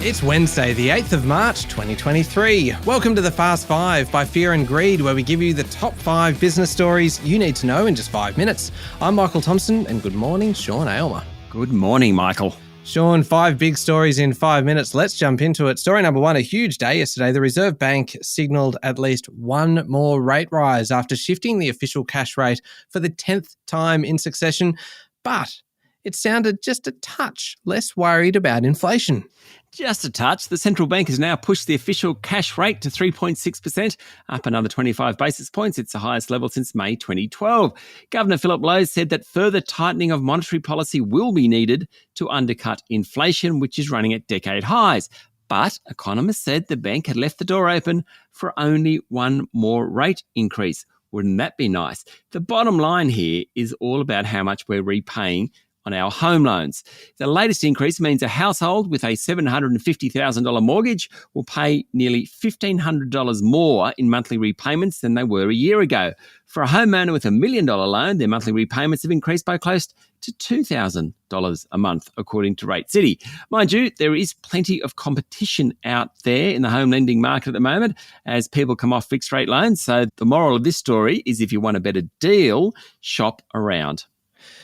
It's Wednesday, the 8th of March, 2023. Welcome to the Fast Five by Fear and Greed, where we give you the top 5 business stories you need to know in just 5 minutes. I'm Michael Thompson, and good morning, Sean Aylmer. Good morning, Michael. Sean, 5 big stories in 5 minutes. Let's jump into it. Story number 1, a huge day yesterday. The Reserve Bank signalled at least one more rate rise after shifting the official cash rate for the 10th time in succession. But it sounded just a touch less worried about inflation. Just a touch. The central bank has now pushed the official cash rate to 3.6%, up another 25 basis points. It's the highest level since May 2012. Governor Philip Lowe said that further tightening of monetary policy will be needed to undercut inflation, which is running at decade highs. But economists said the bank had left the door open for only one more rate increase. Wouldn't that be nice? The bottom line here is all about how much we're repaying on our home loans. The latest increase means a household with a $750,000 mortgage will pay nearly $1,500 more in monthly repayments than they were a year ago. For a homeowner with $1 million loan, their monthly repayments have increased by close to $2,000 a month, according to Rate City. Mind you, there is plenty of competition out there in the home lending market at the moment as people come off fixed rate loans. So the moral of this story is if you want a better deal, shop around.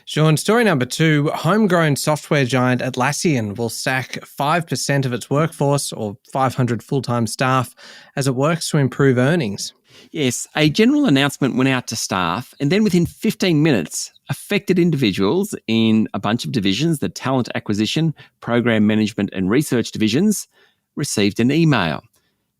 Sean, story number 2, homegrown software giant Atlassian will sack 5% of its workforce, or 500 full-time staff, as it works to improve earnings. Yes, a general announcement went out to staff, and then within 15 minutes, affected individuals in a bunch of divisions, the talent acquisition, program management and research divisions, received an email.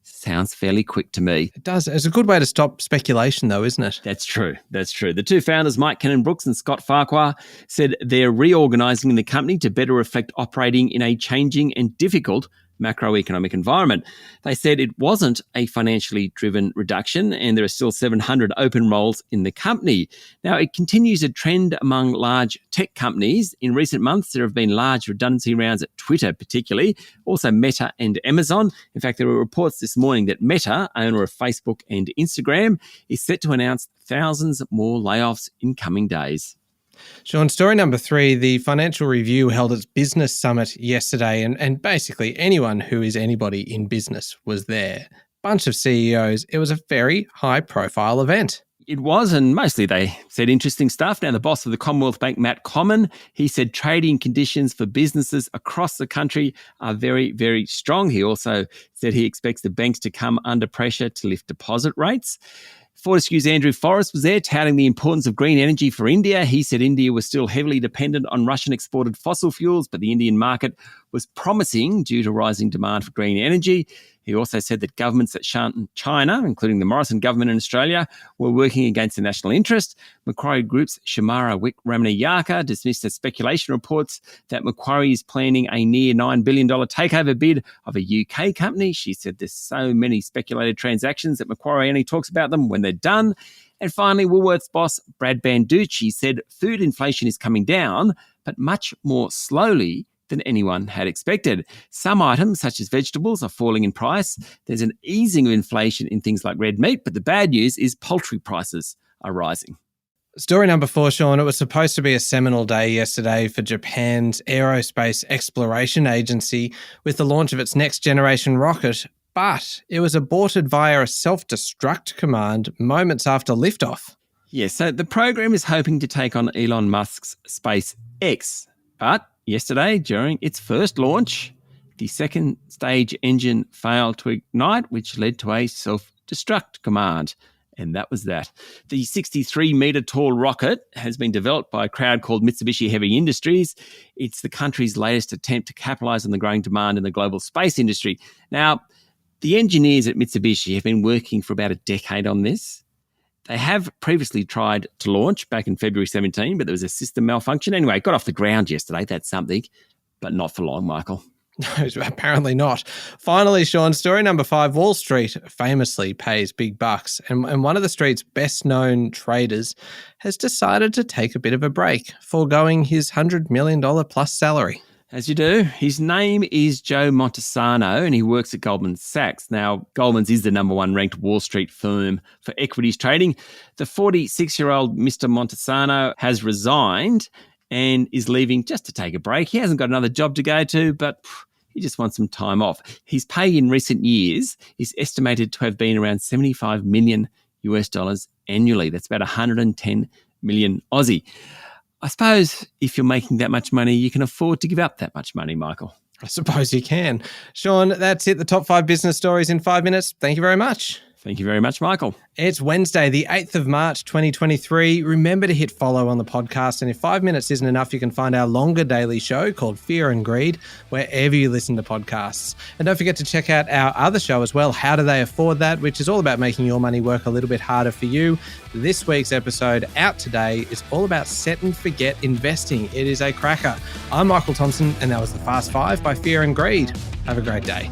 Sounds fairly quick to me. It does. It's a good way to stop speculation, though, isn't it? That's true. The two founders, Mike Cannon-Brooks and Scott Farquhar, said they're reorganising the company to better reflect operating in a changing and difficult macroeconomic environment. They said it wasn't a financially driven reduction and there are still 700 open roles in the company. Now, it continues a trend among large tech companies. In recent months, there have been large redundancy rounds at Twitter particularly, also Meta and Amazon. In fact, there were reports this morning that Meta, owner of Facebook and Instagram, is set to announce thousands more layoffs in coming days. Sean, story number 3, the Financial Review held its business summit yesterday, and basically anyone who is anybody in business was there. Bunch of CEOs. It was a very high-profile event. It was, and mostly they said interesting stuff. Now, the boss of the Commonwealth Bank, Matt Comyn, he said trading conditions for businesses across the country are very, very strong. He also said he expects the banks to come under pressure to lift deposit rates. Fortescue's Andrew Forrest was there touting the importance of green energy for India. He said India was still heavily dependent on Russian-exported fossil fuels, but the Indian market was promising due to rising demand for green energy. He also said that governments that shunned China, including the Morrison government in Australia, were working against the national interest. Macquarie Group's Shamara Wickramanayaka dismissed the speculation reports that Macquarie is planning a near $9 billion takeover bid of a UK company. She said there's so many speculated transactions that Macquarie only talks about them when they're done. And finally, Woolworths boss Brad Banducci said food inflation is coming down, but much more slowly than anyone had expected. Some items, such as vegetables, are falling in price. There's an easing of inflation in things like red meat, but the bad news is poultry prices are rising. Story number 4, Sean. It was supposed to be a seminal day yesterday for Japan's Aerospace Exploration Agency with the launch of its next-generation rocket, but it was aborted via a self-destruct command moments after liftoff. Yes, so the program is hoping to take on Elon Musk's SpaceX, but yesterday, during its first launch, the second stage engine failed to ignite, which led to a self-destruct command. And that was that. The 63-metre tall rocket has been developed by a crowd called Mitsubishi Heavy Industries. It's the country's latest attempt to capitalise on the growing demand in the global space industry. Now, the engineers at Mitsubishi have been working for about a decade on this. They have previously tried to launch back in February 17, but there was a system malfunction. Anyway, it got off the ground yesterday. That's something, but not for long, Michael. No, apparently not. Finally, Sean, story number 5, Wall Street famously pays big bucks, and one of the street's best-known traders has decided to take a bit of a break, foregoing his $100 million plus salary. As you do. His name is Joe Montesano and he works at Goldman Sachs. Now, Goldman's is the number 1 ranked Wall Street firm for equities trading. The 46-year-old Mr. Montesano has resigned and is leaving just to take a break. He hasn't got another job to go to, but He just wants some time off. His pay in recent years is estimated to have been around 75 million US dollars annually. That's about 110 million Aussie. I suppose if you're making that much money, you can afford to give up that much money, Michael. I suppose you can. Sean, that's it. The top 5 business stories in 5 minutes. Thank you very much. Thank you very much, Michael. It's Wednesday, the 8th of March, 2023. Remember to hit follow on the podcast. And if 5 minutes isn't enough, you can find our longer daily show called Fear and Greed wherever you listen to podcasts. And don't forget to check out our other show as well, How Do They Afford That?, which is all about making your money work a little bit harder for you. This week's episode out today is all about set and forget investing. It is a cracker. I'm Michael Thompson, and that was the Fast 5 by Fear and Greed. Have a great day.